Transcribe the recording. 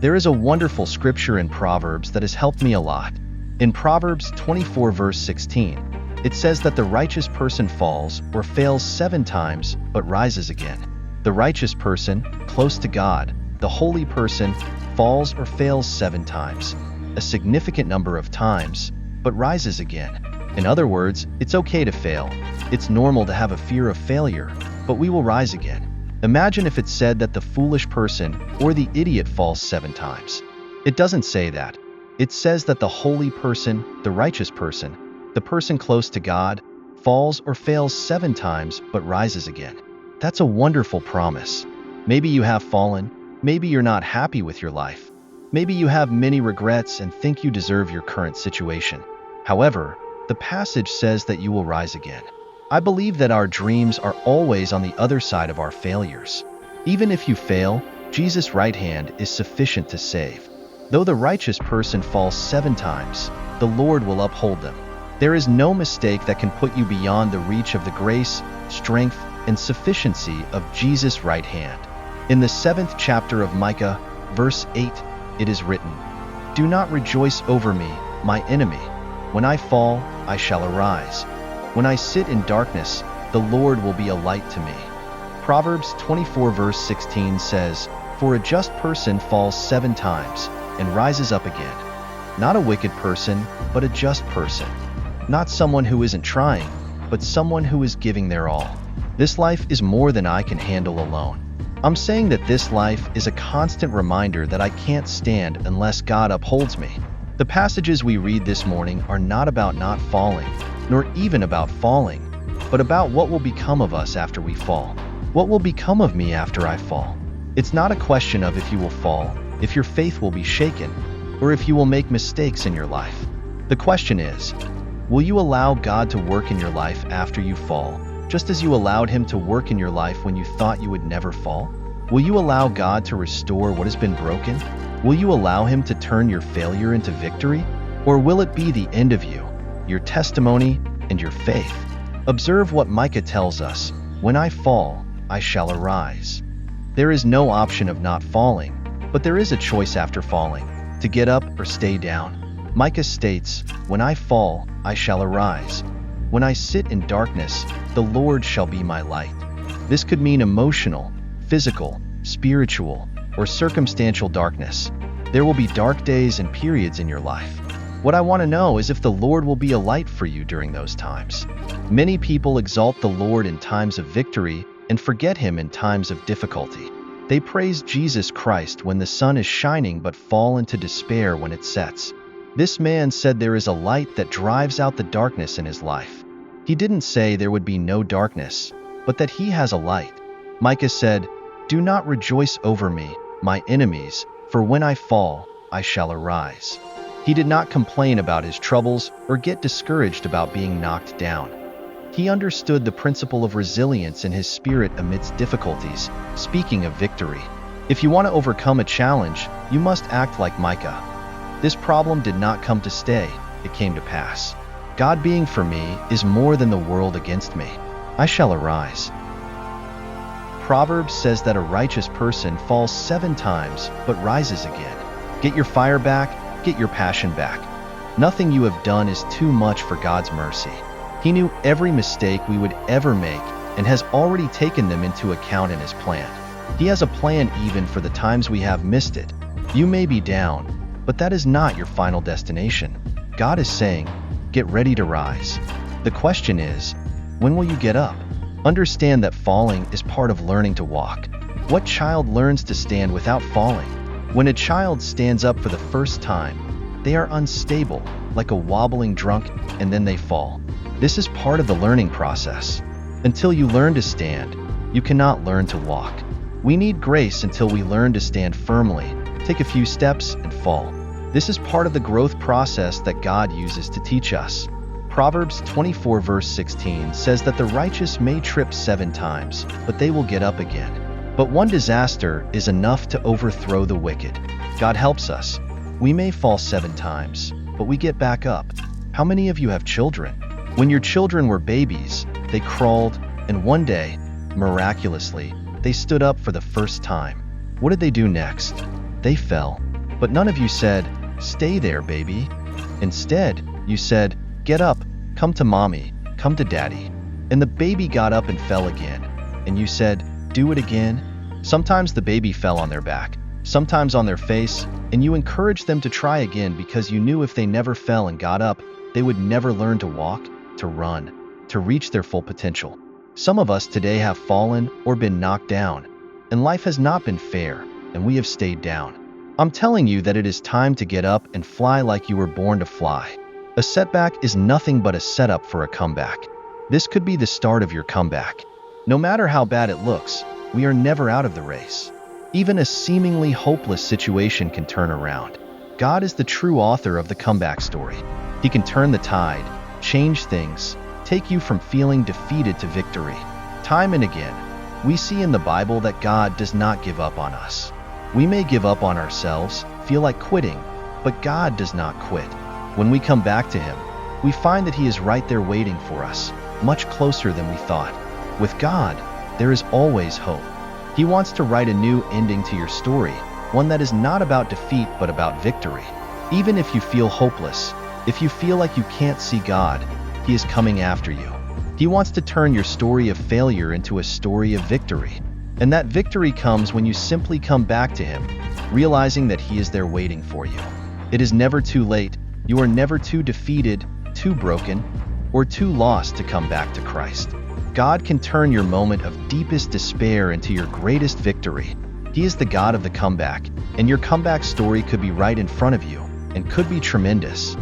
There is a wonderful scripture in Proverbs that has helped me a lot. In Proverbs 24 verse 16, it says that the righteous person falls or fails 7 times but rises again. The righteous person, close to God, the holy person, falls or fails 7 times, a significant number of times, but rises again. In other words, it's okay to fail. It's normal to have a fear of failure, but we will rise again. Imagine if it said that the foolish person or the idiot falls 7 times. It doesn't say that. It says that the holy person, the righteous person, the person close to God, falls or fails 7 times but rises again. That's a wonderful promise. Maybe you have fallen. Maybe you're not happy with your life. Maybe you have many regrets and think you deserve your current situation. However, the passage says that you will rise again. I believe that our dreams are always on the other side of our failures. Even if you fail, Jesus' right hand is sufficient to save. Though the righteous person falls 7 times, the Lord will uphold them. There is no mistake that can put you beyond the reach of the grace, strength, and sufficiency of Jesus' right hand. In the 7th chapter of Micah, verse 8, it is written, "Do not rejoice over me, my enemy. When I fall, I shall arise. When I sit in darkness, the Lord will be a light to me." Proverbs 24 verse 16 says, "For a just person falls 7 times and rises up again." Not a wicked person, but a just person. Not someone who isn't trying, but someone who is giving their all. This life is more than I can handle alone. I'm saying that this life is a constant reminder that I can't stand unless God upholds me. The passages we read this morning are not about not falling, nor even about falling, but about what will become of us after we fall. What will become of me after I fall? It's not a question of if you will fall, if your faith will be shaken, or if you will make mistakes in your life. The question is, will you allow God to work in your life after you fall, just as you allowed Him to work in your life when you thought you would never fall? Will you allow God to restore what has been broken? Will you allow Him to turn your failure into victory? Or will it be the end of you, your testimony, and your faith? Observe what Micah tells us, "When I fall, I shall arise." There is no option of not falling, but there is a choice after falling, to get up or stay down. Micah states, "When I fall, I shall arise. When I sit in darkness, the Lord shall be my light." This could mean emotional, physical, spiritual, or circumstantial darkness. There will be dark days and periods in your life. What I want to know is if the Lord will be a light for you during those times. Many people exalt the Lord in times of victory and forget Him in times of difficulty. They praise Jesus Christ when the sun is shining but fall into despair when it sets. This man said there is a light that drives out the darkness in his life. He didn't say there would be no darkness, but that he has a light. Micah said, "Do not rejoice over me, my enemies, for when I fall, I shall arise." He did not complain about his troubles or get discouraged about being knocked down. He understood the principle of resilience in his spirit amidst difficulties, speaking of victory. If you want to overcome a challenge, you must act like Micah. This problem did not come to stay, it came to pass. God being for me is more than the world against me. I shall arise. Proverbs says that a righteous person falls 7 times but rises again. Get your fire back, get your passion back. Nothing you have done is too much for God's mercy. He knew every mistake we would ever make and has already taken them into account in His plan. He has a plan even for the times we have missed it. You may be down, but that is not your final destination. God is saying, get ready to rise. The question is, when will you get up? Understand that falling is part of learning to walk. What child learns to stand without falling? When a child stands up for the first time, they are unstable, like a wobbling drunk, and then they fall. This is part of the learning process. Until you learn to stand, you cannot learn to walk. We need grace until we learn to stand firmly, take a few steps, and fall. This is part of the growth process that God uses to teach us. Proverbs 24 verse 16 says that the righteous may trip 7 times, but they will get up again. But one disaster is enough to overthrow the wicked. God helps us. We may fall 7 times, but we get back up. How many of you have children? When your children were babies, they crawled, and one day, miraculously, they stood up for the first time. What did they do next? They fell. But none of you said, "Stay there, baby." Instead, you said, "Get up, come to mommy, come to daddy." And the baby got up and fell again. And you said, "Do it again." Sometimes the baby fell on their back, sometimes on their face, and you encouraged them to try again because you knew if they never fell and got up, they would never learn to walk, to run, to reach their full potential. Some of us today have fallen or been knocked down, and life has not been fair, and we have stayed down. I'm telling you that it is time to get up and fly like you were born to fly. A setback is nothing but a setup for a comeback. This could be the start of your comeback. No matter how bad it looks, we are never out of the race. Even a seemingly hopeless situation can turn around. God is the true author of the comeback story. He can turn the tide, change things, take you from feeling defeated to victory. Time and again, we see in the Bible that God does not give up on us. We may give up on ourselves, feel like quitting, but God does not quit. When we come back to Him, we find that He is right there waiting for us, much closer than we thought. With God, there is always hope. He wants to write a new ending to your story, one that is not about defeat but about victory. Even if you feel hopeless, if you feel like you can't see God, He is coming after you. He wants to turn your story of failure into a story of victory. And that victory comes when you simply come back to Him, realizing that He is there waiting for you. It is never too late. You are never too defeated, too broken, or too lost to come back to Christ. God can turn your moment of deepest despair into your greatest victory. He is the God of the comeback, and your comeback story could be right in front of you and could be tremendous.